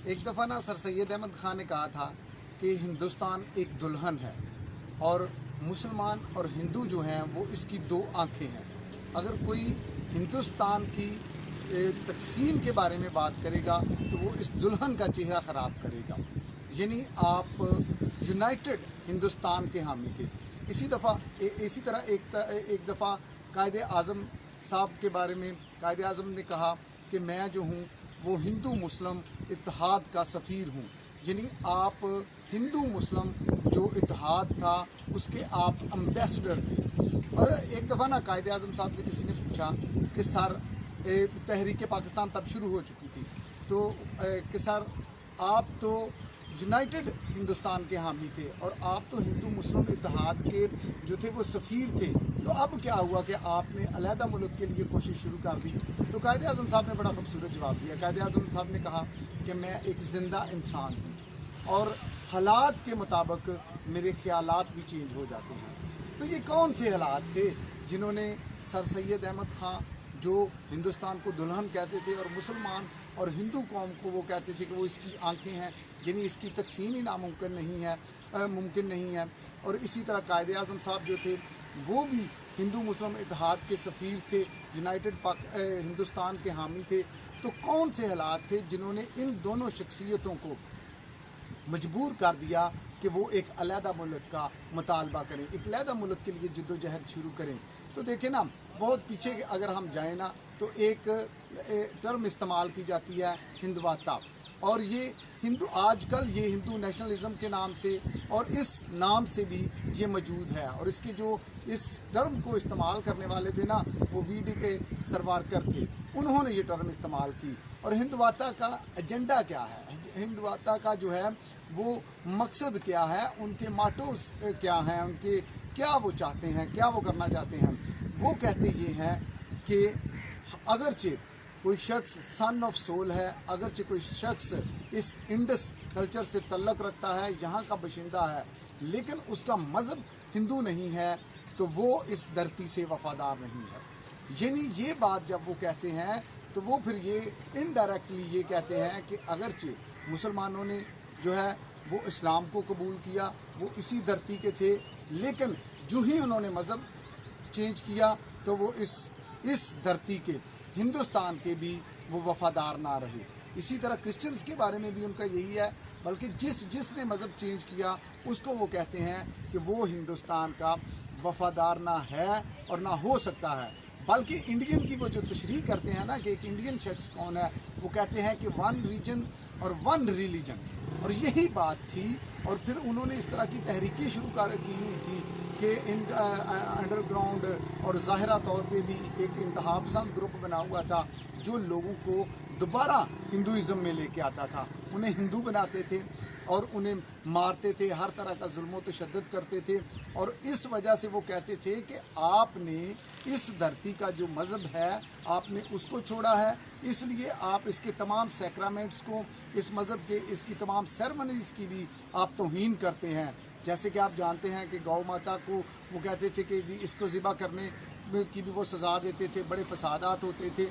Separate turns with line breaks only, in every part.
ایک دفعہ نا سر سید احمد خان نے کہا تھا کہ ہندوستان ایک دلہن ہے اور مسلمان اور ہندو جو ہیں وہ اس کی دو آنکھیں ہیں۔ اگر کوئی ہندوستان کی تقسیم کے بارے میں بات کرے گا تو وہ اس دلہن کا چہرہ خراب کرے گا، یعنی آپ یونائٹڈ ہندوستان کے حامی تھے۔ اسی طرح ایک دفعہ قائد اعظم صاحب کے بارے میں قائد اعظم نے کہا کہ میں جو ہوں وہ ہندو مسلم اتحاد کا سفیر ہوں، یعنی آپ ہندو مسلم جو اتحاد تھا اس کے آپ امبیسڈر تھے۔ اور ایک دفعہ نا قائد اعظم صاحب سے کسی نے پوچھا کہ سر تحریک پاکستان تب شروع ہو چکی تھی، تو کہ سر آپ تو یونائٹڈ ہندوستان کے حامی تھے اور آپ تو ہندو مسلم اتحاد کے جو تھے وہ سفیر تھے، تو اب کیا ہوا کہ آپ نے علیحدہ ملک کے لیے کوشش شروع کر دی؟ تو قائد اعظم صاحب نے بڑا خوبصورت جواب دیا۔ قائد اعظم صاحب نے کہا کہ میں ایک زندہ انسان ہوں اور حالات کے مطابق میرے خیالات بھی چینج ہو جاتے ہیں۔ تو یہ کون سے حالات تھے جنہوں نے سر سید احمد خان جو ہندوستان کو دلہن کہتے تھے اور مسلمان اور ہندو قوم کو وہ کہتے تھے کہ وہ اس کی آنکھیں ہیں، یعنی اس کی تقسیم ہی ممکن نہیں ہے، اور اسی طرح قائد اعظم صاحب جو تھے وہ بھی ہندو مسلم اتحاد کے سفیر تھے، یونائٹڈ ہندوستان کے حامی تھے۔ تو کون سے حالات تھے جنہوں نے ان دونوں شخصیتوں کو مجبور کر دیا کہ وہ ایک علیحدہ ملک کا مطالبہ کریں، ایک علیحدہ ملک کے لیے جد و جہد شروع کریں؟ تو دیکھیں نا، بہت پیچھے اگر ہم جائیں نا تو ایک ٹرم استعمال کی جاتی ہے ہندواتا، اور یہ آج کل یہ ہندو نیشنلزم کے نام سے اور اس نام سے بھی یہ موجود ہے، اور اس کے جو اس ٹرم کو استعمال کرنے والے تھے نا وہ وی ڈی کے سروارکر تھے، انہوں نے یہ ٹرم استعمال کی۔ اور ہندواتا کا ایجنڈا کیا ہے، ہندواتا کا جو ہے وہ مقصد کیا ہے، ان کے ماٹوز کیا ہیں، ان کے کیا وہ چاہتے ہیں، کیا وہ کرنا چاہتے ہیں؟ وہ کہتے یہ ہیں کہ اگرچہ کوئی شخص سن آف سول ہے، اگرچہ کوئی شخص اس انڈس کلچر سے تعلق رکھتا ہے، یہاں کا باشندہ ہے، لیکن اس کا مذہب ہندو نہیں ہے تو وہ اس دھرتی سے وفادار نہیں ہے۔ یعنی یہ بات جب وہ کہتے ہیں تو وہ پھر یہ انڈائریکٹلی یہ کہتے ہیں کہ اگرچہ مسلمانوں نے جو ہے وہ اسلام کو قبول کیا، وہ اسی دھرتی کے تھے، لیکن جو ہی انہوں نے مذہب چینج کیا تو وہ اس دھرتی کے ہندوستان کے بھی وہ وفادار نہ رہے۔ اسی طرح کرسچنز کے بارے میں بھی ان کا یہی ہے، بلکہ جس نے مذہب چینج کیا اس کو وہ کہتے ہیں کہ وہ ہندوستان کا وفادار نہ ہے اور نہ ہو سکتا ہے۔ بلکہ انڈین کی وہ جو تشریح کرتے ہیں نا کہ ایک انڈین شخص کون ہے، وہ کہتے ہیں کہ ون ریجن اور ون ریلیجن، اور یہی بات تھی۔ اور پھر انہوں نے اس طرح کی تحریکیں شروع کی ہوئی تھی کہ انڈر گراؤنڈ اور ظاہرہ طور پہ بھی ایک انتہا پسند گروپ بنا ہوا تھا جو لوگوں کو دوبارہ ہندوازم میں لے کے آتا تھا، انہیں ہندو بناتے تھے اور انہیں مارتے تھے، ہر طرح کا ظلم و تشدد کرتے تھے، اور اس وجہ سے وہ کہتے تھے کہ آپ نے اس دھرتی کا جو مذہب ہے آپ نے اس کو چھوڑا ہے، اس لیے آپ اس کے تمام سیکرامنٹس کو، اس مذہب کے اس کی تمام سیرمنیز کی بھی آپ توہین کرتے ہیں۔ جیسے کہ آپ جانتے ہیں کہ گو ماتا کو وہ کہتے تھے کہ جی اس کو ذبح کرنے کی بھی وہ سزا دیتے تھے، بڑے فسادات ہوتے تھے۔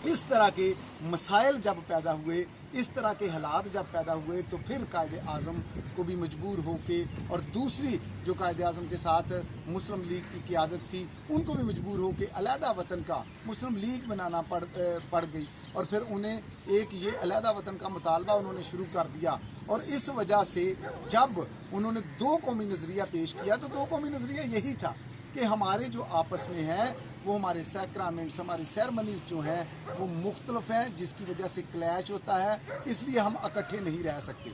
اس طرح کے مسائل جب پیدا ہوئے، اس طرح کے حالات جب پیدا ہوئے تو پھر قائد اعظم کو بھی مجبور ہو کے، اور دوسری جو قائد اعظم کے ساتھ مسلم لیگ کی قیادت تھی ان کو بھی مجبور ہو کے علیحدہ وطن کا مسلم لیگ بنانا پڑ گئی، اور پھر انہیں ایک یہ علیحدہ وطن کا مطالبہ انہوں نے شروع کر دیا۔ اور اس وجہ سے جب انہوں نے دو قومی نظریہ پیش کیا تو دو قومی نظریہ یہی تھا کہ ہمارے جو آپس میں ہیں وہ ہمارے سیکرامنٹس، ہماری سیرمنیز جو ہیں وہ مختلف ہیں، جس کی وجہ سے کلیش ہوتا ہے، اس لیے ہم اکٹھے نہیں رہ سکتے۔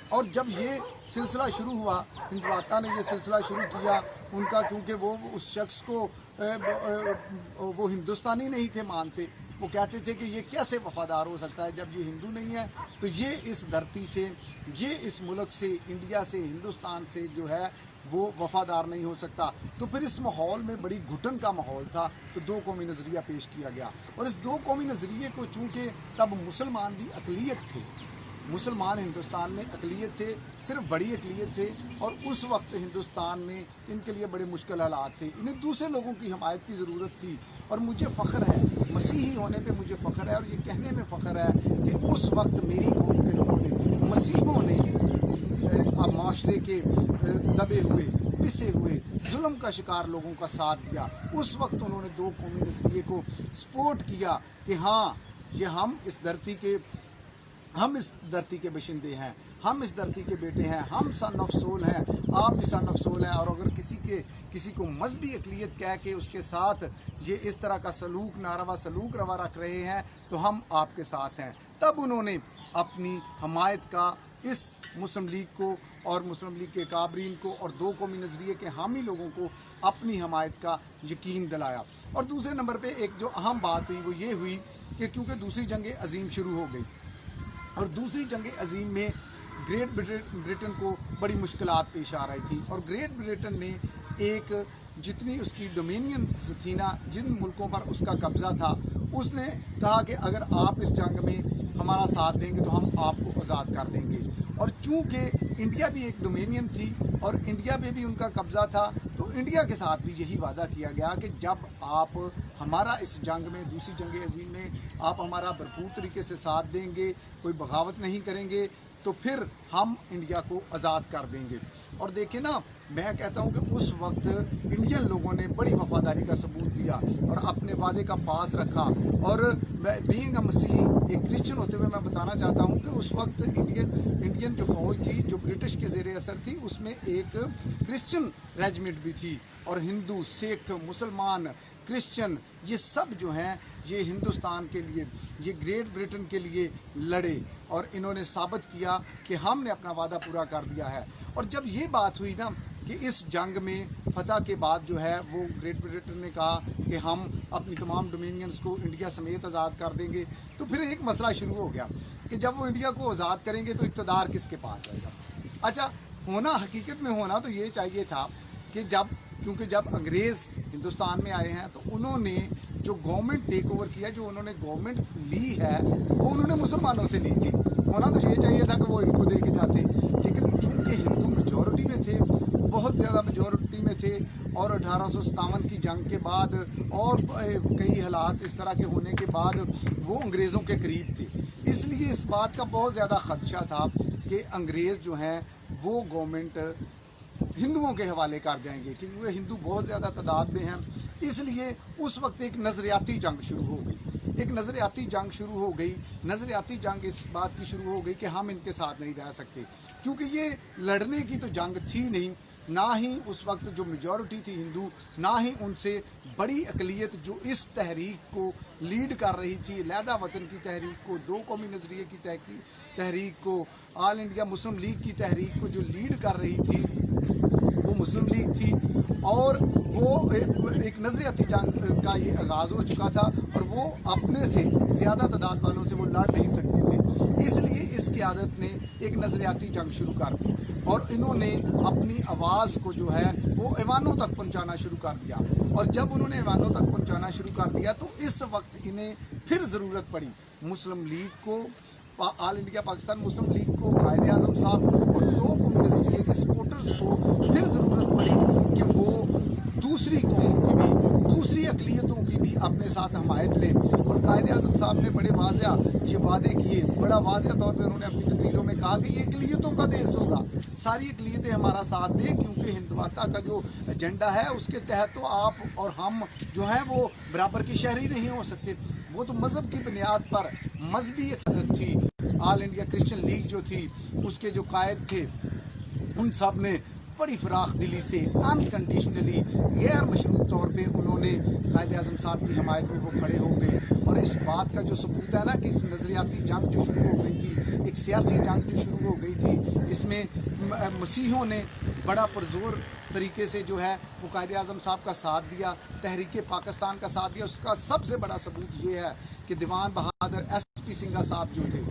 اور جب یہ سلسلہ شروع ہوا، ہندواتا نے یہ سلسلہ شروع کیا ان کا، کیونکہ وہ اس شخص کو وہ ہندوستانی نہیں تھے مانتے، وہ کہتے تھے کہ یہ کیسے وفادار ہو سکتا ہے جب یہ ہندو نہیں ہے، تو یہ اس دھرتی سے، یہ اس ملک سے، انڈیا سے، ہندوستان سے جو ہے وہ وفادار نہیں ہو سکتا۔ تو پھر اس ماحول میں بڑی گھٹن کا ماحول تھا، تو دو قومی نظریہ پیش کیا گیا، اور اس دو قومی نظریے کو چونکہ تب مسلمان بھی اقلیت تھے، مسلمان ہندوستان میں اقلیت تھے، صرف بڑی اقلیت تھے، اور اس وقت ہندوستان میں ان کے لیے بڑے مشکل حالات تھے، انہیں دوسرے لوگوں کی حمایت کی ضرورت تھی۔ اور مجھے فخر ہے، مسیحی ہونے پہ مجھے فخر ہے، اور یہ کہنے میں فخر ہے کہ اس وقت میری قوم کے गरीबों ने माशरे के दबे हुए पिसे हुए जुल्म का शिकार लोगों का साथ दिया, उस वक्त उन्होंने दो कौमी नज़रिए को सपोर्ट किया कि हाँ ये हम इस धरती के बशिंदे हैं, हम इस धरती के बेटे हैं, हम सन ऑफ सोल हैं, आप भी सन ऑफ सोल हैं। और अगर किसी को मजहबी अक़लियत कह के उसके साथ ये इस तरह का नारवा सलूक रवा रख रहे हैं तो हम आपके साथ हैं। तब उन्होंने अपनी हमायत का इस मुस्लिम लीग को और मुस्लिम लीग के काबरीन को और दो कौमी नज़रिए के हामी लोगों को अपनी हमायत का यकीन दिलाया। और दूसरे नंबर पे एक जो अहम बात हुई वो ये हुई कि क्योंकि दूसरी जंग अज़ीम शुरू हो गई और दूसरी जंग अज़ीम में ग्रेट ब्रिटेन को बड़ी मुश्किलात पेश आ रही थी, और ग्रेट ब्रिटेन ने एक जितनी उसकी डोमिनियंस थी ना, जिन मुल्कों पर उसका कब्ज़ा था, उसने कहा कि अगर आप इस जंग में हमारा साथ देंगे तो हम आपको आज़ाद कर देंगे। और चूँकि इंडिया भी एक डोमिनियन थी और इंडिया पे भी उनका कब्ज़ा था, तो इंडिया के साथ भी यही वादा किया गया कि जब आप हमारा इस जंग में, दूसरी जंग अज़ीम में आप हमारा भरपूर तरीके से साथ देंगे, कोई बगावत नहीं करेंगे, तो फिर हम इंडिया को आज़ाद कर देंगे। और देखें ना, मैं कहता हूँ कि उस वक्त इंडियन लोगों ने बड़ी वफादारी का सबूत दिया और अपने वादे का पास रखा। और बीइंग अ मसीही, एक क्रिश्चियन होते हुए मैं बताना चाहता हूँ कि उस वक्त इंडियन जो फ़ौज थी जो ब्रिटिश के ज़ेर असर थी, उसमें एक क्रिश्चियन रेजिमेंट भी थी, और हिंदू, सिख, मुसलमान, क्रिश्चियन, ये सब जो हैं ये हिंदुस्तान के लिए, ये ग्रेट ब्रिटेन के लिए लड़े और इन्होंने साबित किया कि हमने अपना वादा पूरा कर दिया है। और जब ये बात हुई ना कि इस जंग में फतह के बाद जो है वो ग्रेट ब्रिटेन ने कहा कि हम अपनी तमाम डोमिनियंस को इंडिया समेत आज़ाद कर देंगे, तो फिर एक मसला शुरू हो गया कि जब वो इंडिया को आज़ाद करेंगे तो इक़्तिदार किसके पास आएगा। अच्छा, हकीकत में होना तो ये चाहिए था कि क्योंकि जब अंग्रेज़ हिंदुस्तान में आए हैं तो उन्होंने जो गवर्नमेंट टेक ओवर किया, जो उन्होंने गवर्नमेंट ली है वो उन्होंने मुसलमानों से ली थी। होना तो ये चाहिए था कि वो इनको दे के जाते, लेकिन चूँकि हिंदू मेजॉरिटी में थे, बहुत ज़्यादा मेजॉरिटी में थे, और 1857 की जंग के बाद और कई हालात इस तरह के होने के बाद वो अंग्रेज़ों के करीब थे, इसलिए इस बात का बहुत ज़्यादा ख़दशा था कि अंग्रेज़ जो हैं वो गवर्नमेंट हिंदुओं के हवाले कर जाएंगे, क्योंकि वो हिंदू बहुत ज़्यादा तादाद में हैं। इसलिए उस वक्त एक नज़रियाती जंग शुरू हो गई, नज़रियाती जंग इस बात की शुरू हो गई कि हम इनके साथ नहीं रह सकते, क्योंकि ये लड़ने की तो जंग थी नहीं, ना ही उस वक्त जो मेजॉरिटी थी हिंदू, ना ही उनसे बड़ी अक़लियत जो इस तहरीक को लीड कर रही थी, अलहदा वतन की तहरीक को, दो कौमी नज़रिए की तहरीक को, ऑल इंडिया मुस्लिम लीग की तहरीक को जो लीड कर रही थी वो मुस्लिम लीग थी। और वो एक नज़रियाती जंग का ये आगाज़ हो चुका था और वो अपने से ज़्यादा तादाद वालों से वो लड़ नहीं सकते थे, इसलिए इस क़यादत ने एक नज़रियाती जंग शुरू कर दी और इन्होंने अपनी आवाज़ को जो है वो ऐवानों तक पहुंचाना शुरू कर दिया। और जब उन्होंने ऐवानों तक पहुंचाना शुरू कर दिया तो इस वक्त इन्हें फिर ज़रूरत पड़ी मुस्लिम लीग को, ऑल इंडिया पाकिस्तान मुस्लिम लीग को, कायदे आज़म साहब को और दो कौमी नज़रिए के सपोर्टर्स को फिर ज़रूरत पड़ी कि वो दूसरी कौमों की भी, दूसरी अक़लियतों की भी अपने साथ हमायत लें। और कायदे आज़म साहब ने बड़े वाज़ेह ये वादे किए, बड़ा वाज़ेह तौर पर उन्होंने अपनी तकरीरों में कहा कि ये अक़लियतों का देश होगा, सारी अक़लियतें हमारा साथ दें, क्योंकि हिंदवाता का जो एजेंडा है उसके तहत तो आप और हम जो हैं वो बराबर की शहरी नहीं हो सकते। वो तो मज़हब की बुनियाद पर मजहबी क़यादत थी। ऑल इंडिया क्रिश्चियन लीग जो थी उसके जो कायद थे उन सब ने बड़ी फ़राख दिली से अनकंडीशनली गैर मशरूत तौर पे उन्होंने कायदे आज़म साहब की हमायत में वो खड़े हो गए। और इस बात का जो सबूत है ना कि इस नज़रियाती जंग जो शुरू हो गई थी, एक सियासी जंग जो शुरू हो गई थी, इसमें मसीहों ने बड़ा पुरज़ोर तरीके से जो है वो कायदे आज़म साहब का साथ दिया, तहरीक पाकिस्तान का साथ दिया। उसका सबसे बड़ा सबूत ये है कि दीवान बहादुर SP सिंघा साहब जो थे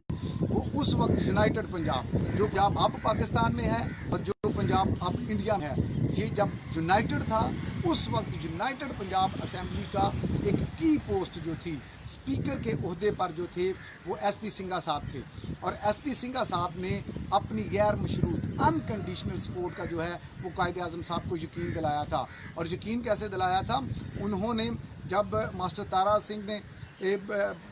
वो उस वक्त यूनाइटेड पंजाब, जो पंजाब अब पाकिस्तान में है और जो पंजाब अब इंडिया में है, ये जब यूनाइटेड था उस वक्त यूनाइटेड पंजाब असेंबली का एक की पोस्ट जो थी, स्पीकर के ओहदे पर जो थे वो SP सिंघा साहब थे। और SP सिंघा साहब ने अपनी गैर मशरूत अनकंडीशनल सपोर्ट का जो है वो कायदे आज़म साहब को यकीन दिलाया था। और यकीन कैसे दिलाया था, उन्होंने जब मास्टर तारा सिंह ने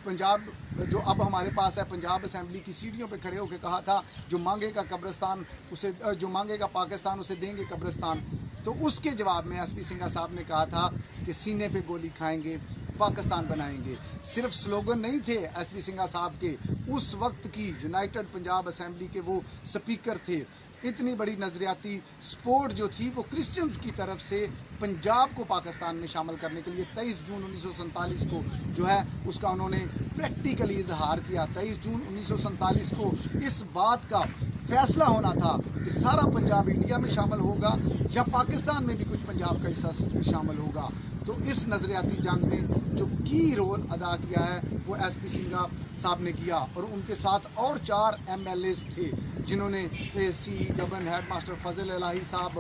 पंजाब जो अब हमारे पास है, पंजाब असेंबली की सीढ़ियों पे खड़े होकर कहा था जो मांगेगा कब्रिस्तान उसे, जो मांगेगा पाकिस्तान उसे देंगे कब्रिस्तान। तो उसके जवाब में एसपी सिंघा साहब ने कहा था कि सीने पे गोली खाएंगे, पाकिस्तान बनाएंगे। सिर्फ स्लोगन नहीं थे एसपी सिंघा साहब के, उस वक्त की यूनाइटेड पंजाब असेंबली के वो स्पीकर थे। इतनी बड़ी नज़रियाती सपोर्ट जो थी वो क्रिश्चियंस की तरफ से पंजाब को पाकिस्तान में शामिल करने के लिए 23 जून 1947 को जो है उसका उन्होंने प्रैक्टिकली इजहार किया। 23 जून 1947 को इस बात का फैसला होना था कि सारा पंजाब इंडिया में शामिल होगा या पाकिस्तान में भी कुछ पंजाब का हिस्सा शामिल होगा। तो इस नज़रियाती जंग में जो की रोल अदा किया है वो एसपी सिंघा साहब ने किया, और उनके साथ और 4 MLAs थे जिन्होंने सी गवर्नर हेड मास्टर फजल इलाही साहब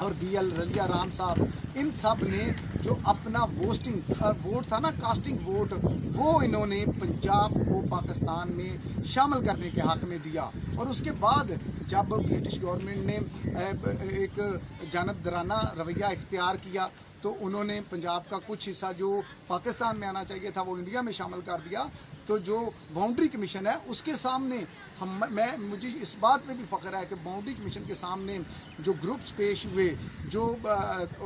और BL रलिया राम साहब, इन सब ने जो अपना वोट था ना, कास्टिंग वोट, वो इन्होंने पंजाब को पाकिस्तान में शामिल करने के हक़ में दिया। और उसके बाद जब ब्रिटिश गवर्नमेंट ने एक जानबदाराना रवैया इख्तियार किया तो उन्होंने पंजाब का कुछ हिस्सा जो पाकिस्तान में आना चाहिए था वो इंडिया में शामिल कर दिया। तो जो बाउंड्री कमीशन है उसके सामने मुझे इस बात पे भी फ़ख्र है कि बाउंड्री कमीशन के सामने जो ग्रुप्स पेश हुए, जो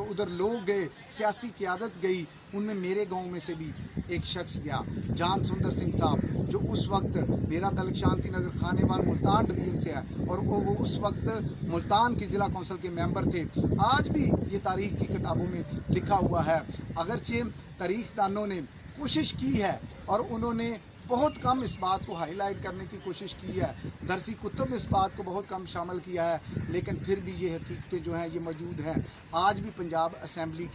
उधर लोग गए, सियासी क़यादत गई, उनमें मेरे गांव में से भी एक शख्स गया, जान सुंदर सिंह साहब, जो उस वक्त मेरा तलक शांति नगर खानेवाल मुल्तान डिवीज़न से है और वो उस वक्त मुल्तान की ज़िला कौंसिल के मेंबर थे। आज भी ये तारीख़ की किताबों में लिखा हुआ है। अगरचे तारीख़ दानों ने कोशिश की है और उन्होंने बहुत कम इस बात को हाईलाइट करने की कोशिश की है, दरसी कुतुब में इस बात को बहुत कम शामिल किया है, लेकिन फिर भी ये हकीकतें जो हैं ये मौजूद हैं। आज भी पंजाब असेंबली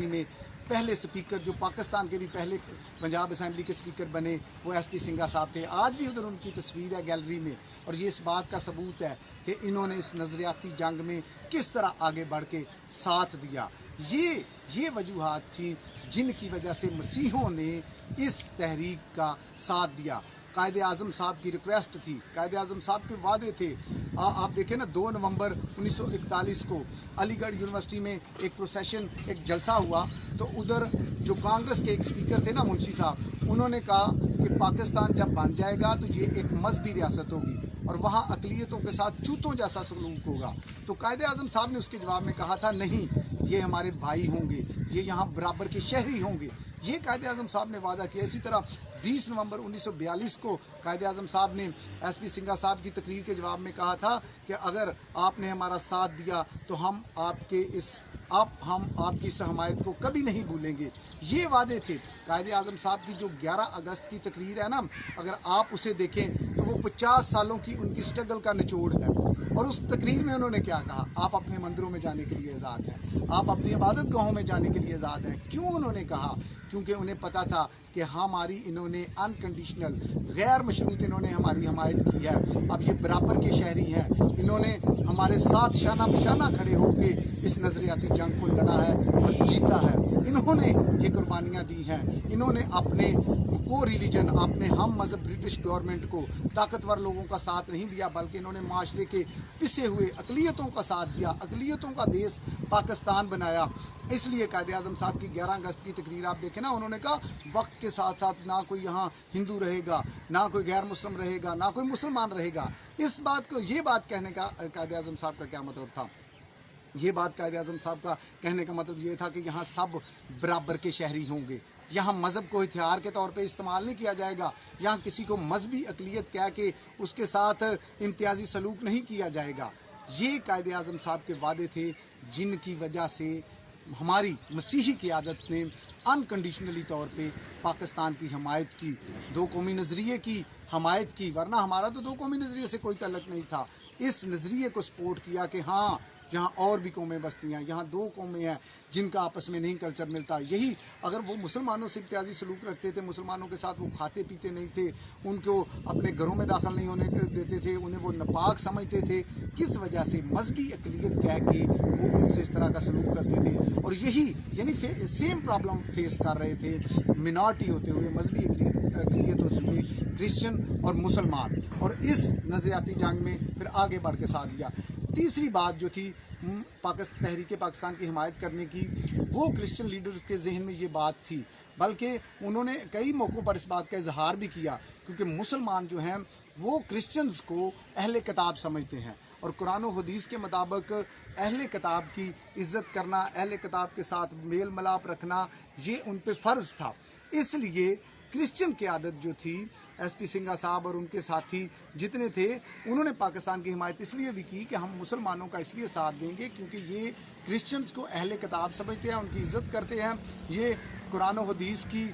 में पहले स्पीकर जो पाकिस्तान के भी पहले पंजाब असेंबली के स्पीकर बने वो एसपी सिंघा साहब थे। आज भी उधर उनकी तस्वीर है गैलरी में, और ये इस बात का सबूत है कि इन्होंने इस नज़रियाती जंग में किस तरह आगे बढ़ के साथ दिया। ये वजूहात थी जिनकी वजह से मसीहों ने इस तहरीक का साथ दिया। कायदे आज़म साहब की रिक्वेस्ट थी, कायदे आज़म साहब के वादे थे। आप देखें ना, 2 नवंबर 1941 को अलीगढ़ यूनिवर्सिटी में एक प्रोसेशन, एक जलसा हुआ, तो उधर जो कांग्रेस के एक स्पीकर थे ना, मुंशी साहब, उन्होंने कहा कि पाकिस्तान जब बन जाएगा तो ये एक मजहबी रियासत होगी और वहाँ अक़लियतों के साथ चूतों जैसा सलूक होगा। तो कायदे आज़म साहब ने उसके जवाब में कहा था, नहीं, ये हमारे भाई होंगे, ये यहाँ बराबर के शहरी होंगे। ये कायदे आज़म साहब ने वादा किया। इसी तरह 20 नवंबर 1942 को कायदे आज़म साहब ने एसपी सिंघा साहब की तकरीर के जवाब में कहा था कि अगर आपने हमारा साथ दिया तो हम आपकी इस हमायत को कभी नहीं भूलेंगे। ये वादे थे। कायदे आज़म साहब की जो 11 अगस्त की तकरीर है ना, अगर आप उसे देखें तो वो 50 सालों की उनकी स्ट्रगल का निचोड़ है। और उस तकरीर में उन्होंने क्या कहा, आप अपने मंदिरों में जाने के लिए आज़ाद हैं, आप अपनी इबादत गाहों में जाने के लिए आज़ाद हैं। क्यों उन्होंने कहा? क्योंकि उन्हें पता था कि इन्होंने अनकंडीशनल गैर मशरूत इन्होंने हमारी हमायत की है। अब ये बराबर के शहरी हैं, इन्होंने हमारे साथ शाना बशाना खड़े होकर इस नज़रियाती जंग को लड़ा है और जीता है। इन्होंने ये कुर्बानियाँ दी हैं। इन्होंने अपने को रिलीजन, अपने हम मज़हब ब्रिटिश गवर्नमेंट को, ताकतवर लोगों का साथ नहीं दिया, बल्कि इन्होंने माशरे के पिसे हुए अक़लियतों का साथ दिया, अक़लियतों का देश पाकिस्तान बनाया। इसलिए कायदे आज़म साहब की 11 अगस्त की तकरीर आप देखें ना, उन्होंने कहा वक्त के साथ साथ ना कोई यहाँ हिंदू रहेगा, ना कोई गैर मुस्लिम रहेगा, ना कोई मुसलमान रहेगा। इस बात को, ये बात कहने का कायदे आज़म साहब का क्या मतलब था? ये बात कायदे आज़म साहब का कहने का मतलब ये था कि यहाँ सब बराबर के शहरी होंगे, यहाँ मज़हब को हथियार के तौर पे इस्तेमाल नहीं किया जाएगा, यहाँ किसी को मजहबी अक़लियत कह के उसके साथ इम्तियाजी सलूक नहीं किया जाएगा। ये कायदे आज़म साहब के वादे थे जिनकी वजह से हमारी मसीही क़यादत ने अनकंडीशनली तौर पे पाकिस्तान की हमायत की, 2 कौमी नज़रिए की हमायत की। वरना हमारा तो 2 कौमी नज़रिए से कोई तल्लुक़ नहीं था। इस नज़रिए को सपोर्ट किया कि हाँ, यहाँ और भी कौमें बसती हैं, यहाँ 2 कौमें हैं जिनका आपस में नहीं कल्चर मिलता। यही अगर वो मुसलमानों से इम्तियाजी सलूक रखते थे, मुसलमानों के साथ वो खाते पीते नहीं थे, उनको अपने घरों में दाखिल नहीं होने देते थे, उन्हें वो नापाक समझते थे, किस वजह से? मजहबी अक़लियत कह के वो उनसे इस तरह का सलूक करते थे। और यही यानी सेम प्रॉब्लम फेस कर रहे थे मिनॉरिटी होते हुए, मजहबी अक़लियत होते हुए क्रिश्चियन और मुसलमान। और इस नज़रियाती जंग में फिर आगे बढ़ के साथ दिया। तीसरी बात जो थी तहरीक पाकिस्तान की हिमायत करने की, वो क्रिश्चियन लीडर्स के जहन में ये बात थी, बल्कि उन्होंने कई मौक़ों पर इस बात का इजहार भी किया, क्योंकि मुसलमान जो हैं वो क्रिश्चियंस को अहले किताब समझते हैं, और कुरान और हदीस के मुताबिक अहले किताब की इज़्ज़त करना, अहले किताब के साथ मेल मिलाप रखना, ये उन पे फ़र्ज़ था। इसलिए क्रिश्चियन क़यादत जो थी, SP सिंघा साहब और उनके साथी जितने थे, उन्होंने पाकिस्तान की हिमायत इसलिए भी की कि हम मुसलमानों का इसलिए साथ देंगे क्योंकि ये क्रिश्चियंस को अहले किताब समझते हैं, उनकी इज़्ज़त करते हैं, ये कुरान और हदीस की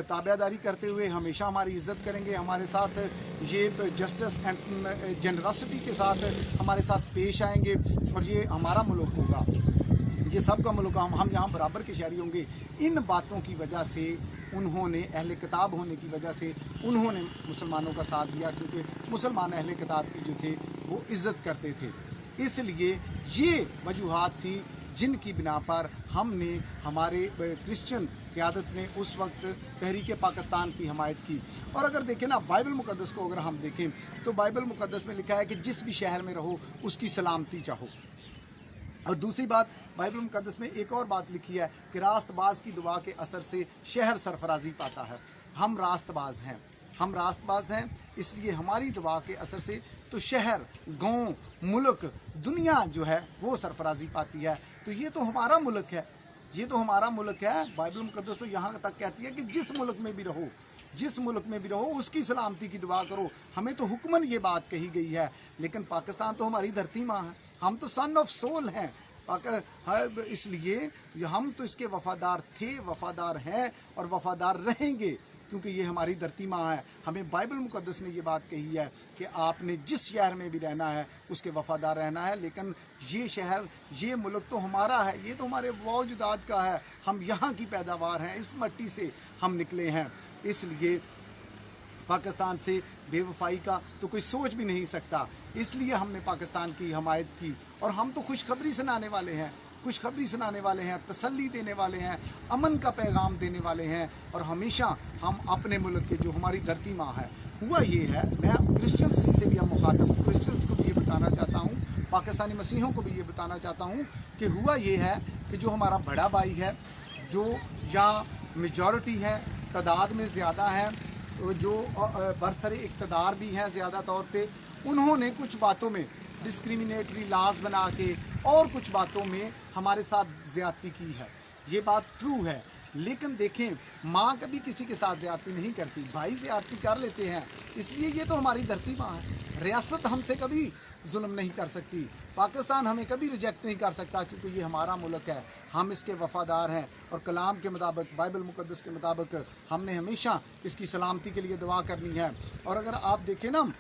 ताबेदारी करते हुए हमेशा हमारी इज़्ज़त करेंगे, हमारे साथ ये जस्टिस एंड जनरसिटी के साथ हमारे साथ पेश आएंगे, और ये हमारा मुल्क होगा, ये सबका मुल्क, हम यहाँ बराबर के शहरी होंगे। इन बातों की वजह से उन्होंने, अहले किताब होने की वजह से उन्होंने मुसलमानों का साथ दिया, क्योंकि मुसलमान अहले किताब की जो थे वो इज़्ज़त करते थे। इसलिए ये वजूहात थी जिनकी बिना पर हमने, हमारे क्रिश्चियन क़यादत ने उस वक्त तहरीक पाकिस्तान की हमायत की। और अगर देखें ना, बाइबल मुक़द्दस को अगर हम देखें तो बाइबल मुक़द्दस में लिखा है कि जिस भी शहर में रहो उसकी सलामती चाहो। और दूसरी बात, बाइबल मुक़द्दस में एक और बात लिखी है कि रास्तबाज की दुआ के असर से शहर सरफराजी पाता है। हम रास्तबाज हैं, हम रास्तबाज हैं, इसलिए हमारी दुआ के असर से तो शहर, गांव, मुल्क, दुनिया जो है वो सरफराजी पाती है। तो ये तो हमारा मुल्क है, ये तो हमारा मुल्क है। बाइबल मुक़द्दस तो यहाँ तक कहती है कि जिस मुल्क में भी रहो, जिस मुल्क में भी रहो उसकी सलामती की दुआ करो। हमें तो हुक्मन ये बात कही गई है, लेकिन पाकिस्तान तो हमारी धरती माँ है, हम तो सन ऑफ सोल हैं, इसलिए हम तो इसके वफ़ादार थे, वफ़ादार हैं और वफ़ादार रहेंगे, क्योंकि ये हमारी धरती माँ है। हमें बाइबल मुक़द्दस ने ये बात कही है कि आपने जिस शहर में भी रहना है उसके वफ़ादार रहना है, लेकिन ये शहर, ये मुल्क तो हमारा है, ये तो हमारे वजूदात का है, हम यहाँ की पैदावार हैं, इस मिट्टी से हम निकले हैं। इसलिए पाकिस्तान से बेवफाई का तो कोई सोच भी नहीं सकता, इसलिए हमने पाकिस्तान की हमायत की। और हम तो खुशखबरी सुनाने वाले हैं, खुशखबरी सुनाने वाले हैं, तसल्ली देने वाले हैं, अमन का पैगाम देने वाले हैं, और हमेशा हम अपने मुल्क के, जो हमारी धरती माँ है, हुआ ये है, मैं क्रिश्चियंस से भी हम मुखातब हूँ, क्रिश्चियंस को भी ये बताना चाहता हूँ, पाकिस्तानी मसीहों को भी ये बताना चाहता हूँ कि हुआ ये है कि जो हमारा बड़ा भाई है, जो या मेजॉरिटी है, तादाद में ज़्यादा है, जो बरसरे इक़्तिदार भी हैं ज़्यादा तौर पे, उन्होंने कुछ बातों में डिस्क्रिमिनेटरी लाज बना के और कुछ बातों में हमारे साथ ज़्यादती की है। ये बात ट्रू है, लेकिन देखें, माँ कभी किसी के साथ ज़्यादती नहीं करती, भाई ज़्यादती कर लेते हैं, इसलिए ये तो हमारी धरती माँ है। रियासत हमसे कभी जुल्म नहीं कर सकती, पाकिस्तान हमें कभी रिजेक्ट नहीं कर सकता, क्योंकि ये हमारा मुल्क है, हम इसके वफ़ादार हैं, और कलाम के मुताबिक, बाइबल मुक़द्दस के मुताबिक हमने हमेशा इसकी सलामती के लिए दुआ करनी है। और अगर आप देखें ना,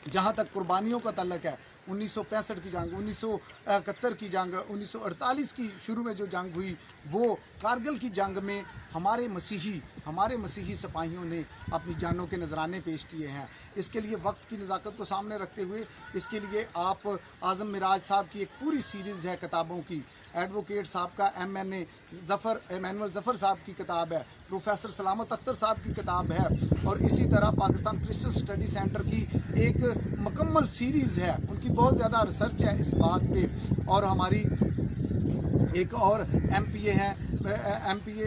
जहाँ तक कुर्बानियों का तल्लक है, 1965 की जंग, 1971 की जंग, 1948 की शुरू में जो जंग हुई, वो कारगिल की जंग में हमारे मसीही सिपाहियों ने अपनी जानों के नजराने पेश किए हैं। इसके लिए वक्त की नज़ाकत को सामने रखते हुए, इसके लिए आप आज़म मिराज साहब की एक पूरी सीरीज़ है किताबों की, एडवोकेट साहब का एमैनुअल ज़फ़र साहब की किताब है, प्रोफेसर सलामत अख्तर साहब की किताब है, और इसी तरह पाकिस्तान क्रिश्चियन स्टडी सेंटर की एक मुकम्मल सीरीज़ है, उनकी बहुत ज़्यादा रिसर्च है इस बात पे। और हमारी एक और MPA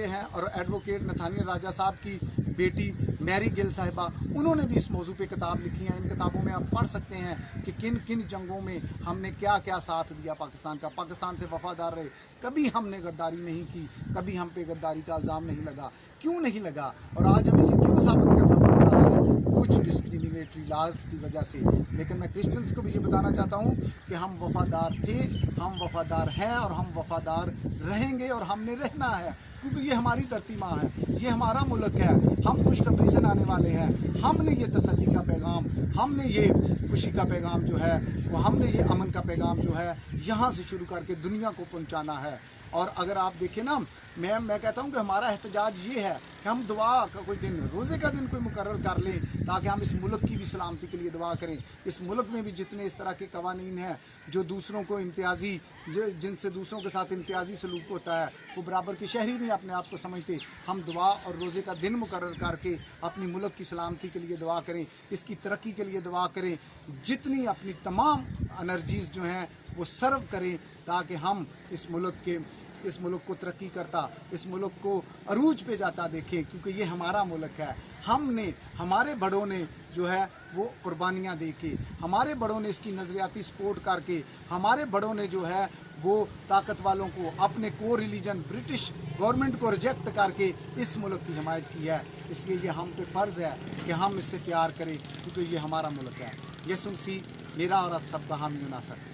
हैं और एडवोकेट नथानियल राजा साहब की बेटी मैरी गिल साहिबा, उन्होंने भी इस मौजू पे किताब लिखी है। इन किताबों में आप पढ़ सकते हैं कि किन किन जंगों में हमने क्या क्या साथ दिया पाकिस्तान का, पाकिस्तान से वफ़ादार रहे, कभी हमने गद्दारी नहीं की, कभी हम पे गद्दारी का इल्ज़ाम नहीं लगा, क्यों नहीं लगा, और आज हमें ये क्यों साबित करना पड़ रहा है, कुछ डिस्क्रिमिनेटरी लॉज की वजह से। लेकिन मैं क्रिश्चियंस को भी ये बताना चाहता हूँ कि हम वफ़ादार थे, हम वफ़ादार हैं, और हम वफ़ादार रहेंगे, और हमने रहना है, क्योंकि ये हमारी धरती माँ है, ये हमारा मुल्क है, हम खुशखबरी सुनाने वाले हैं, हमने ये तसल्ली का पैगाम, हमने ये खुशी का पैगाम जो है वो, हमने ये अमन का पैगाम जो है यहाँ से शुरू करके दुनिया को पहुँचाना है। और अगर आप देखें ना, मैं कहता हूँ कि हमारा एहतजाज ये है कि हम दुआ का कोई दिन, रोज़े का दिन कोई मुकर्रर कर लें, ताकि हम इस मुल्क की भी सलामती के लिए दुआ करें। इस मुल्क में भी जितने इस तरह के कवानीन हैं जो दूसरों को इम्तियाज़ी, जिनसे दूसरों के साथ इम्तियाज़ी सलूक होता है, वो बराबर के शहरी नहीं अपने आप को समझते, हम दुआ और रोज़े का दिन मुकर्रर करके अपनी मुल्क की सलामती के लिए दुआ करें, इसकी तरक्की के लिए दुआ करें, जितनी अपनी तमाम एनर्जीज़ जो हैं वो सर्व करें, ताकि हम इस मुल्क के इस मुल्क को तरक्की करता, इस मुल्क को अरूज पे जाता देखें, क्योंकि ये हमारा मुल्क है। हमने, हमारे बड़ों ने जो है वो कुर्बानियाँ दे के, हमारे बड़ों ने इसकी नज़रियाती सपोर्ट करके, हमारे बड़ों ने जो है वो ताकत वालों को, अपने को रिलीजन ब्रिटिश गवर्नमेंट को रिजेक्ट करके इस मुल्क की हिमायत की है। इसलिए ये हम पे फ़र्ज़ है कि हम इससे प्यार करें, क्योंकि ये हमारा मुल्क है। यसुम मसीह मेरा और आप सबका हामी नासर।